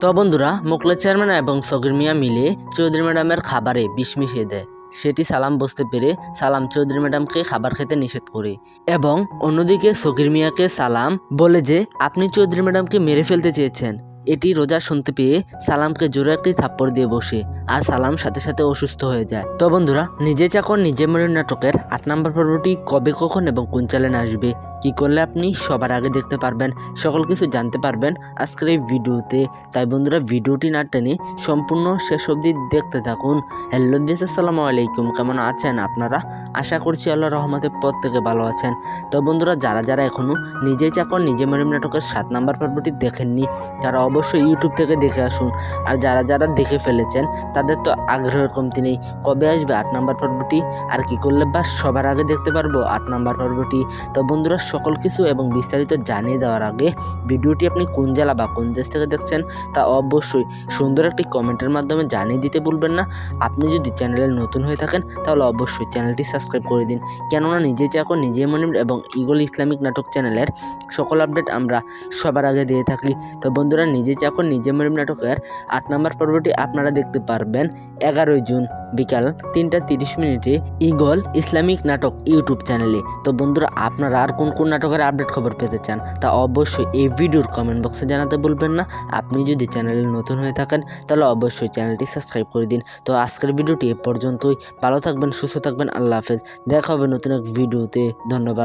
তো বন্ধুরা, মোকলের চেয়ারম্যান এবং সগির মিয়া মিলে চৌধুরী ম্যাডামের খাবারে বিষ মিশিয়ে দেয়। সেটি সালাম বুঝতে পেরে সালাম চৌধুরী ম্যাডামকে খাবার খেতে নিষেধ করে এবং অন্যদিকে সগির মিয়াকে সালাম বলে যে আপনি চৌধুরী ম্যাডামকে মেরে ফেলতে চেয়েছেন। এটি রোজা শুনতে পেয়ে সালামকে জোরে একটি থাপ্পড় দিয়ে বসে, আর সালাম সাথে সাথে অসুস্থ হয়ে যায়। তো বন্ধুরা, নিজে চাকর নিজে মনের নাটকের 8 নম্বর পর্বটি কবে, কখন এবং কোন চ্যানেলে আসবে, কি করলে আপনি সবার আগে দেখতে পারবেন, সকল কিছু জানতে পারবেন আজকের এই ভিডিওতে। তাই বন্ধুরা, ভিডিওটি না টেনে সম্পূর্ণ শেষ অবধি দেখতে থাকুন। হ্যালো বিয়াস, আসসালামু আলাইকুম, কেমন আছেন আপনারা? আশা করছি আল্লাহর রহমতে প্রত্যেকে ভালো আছেন। তো বন্ধুরা, যারা এখনও নিজে চাকর নিজে মরিম নাটকের 7 নম্বর পর্বটি দেখেননি তারা অবশ্যই ইউটিউব থেকে দেখে আসুন। আর যারা দেখে ফেলেছেন তাদের তো আগ্রহের কমতি নেই, কবে আসবে 8 নম্বর পর্বটি, আর কি করলে বা সবার আগে দেখতে পারবো 8 নম্বর পর্বটি। তো বন্ধুরা, সকল কিছু এবং বিস্তারিত জানিয়ে দেওয়ার আগে ভিডিওটি আপনি কোন জেলা বা কোন দেশ থেকে দেখছেন তা অবশ্যই সুন্দর একটি কমেন্টের মাধ্যমে জানিয়ে দিতে ভুলবেন না। আপনি যদি চ্যানেলে নতুন হয়ে থাকেন তাহলে অবশ্যই চ্যানেলটি সাবস্ক্রাইব করে দিন, কেননা নিজে চাকর নিজে মনির এবং ইগল ইসলামিক নাটক চ্যানেলের সকল আপডেট আমরা সবার আগে দিয়ে থাকি। তো বন্ধুরা, নিজে চাকর নিজে মনির নাটকের 8 নম্বর পর্বটি আপনারা দেখতে পারবেন 11 জুন বিকাল 3টা 30 মিনিটে ইগল ইসলামিক নাটক ইউটিউব চ্যানেলে। তো বন্ধুরা, আপনারা আর কোন কোন নাটকের আপডেট খবর পেতে চান তা অবশ্যই এই ভিডিওর কমেন্ট বক্সে জানাতে ভুলবেন না। আপনি যদি চ্যানেলে নতুন হয়ে থাকেন তাহলে অবশ্যই চ্যানেলটি সাবস্ক্রাইব করে দিন। তো আজকের ভিডিওটি এ পর্যন্তই। ভালো থাকবেন, সুস্থ থাকবেন, আল্লাহ হাফেজ। দেখা হবে নতুন এক ভিডিওতে। ধন্যবাদ।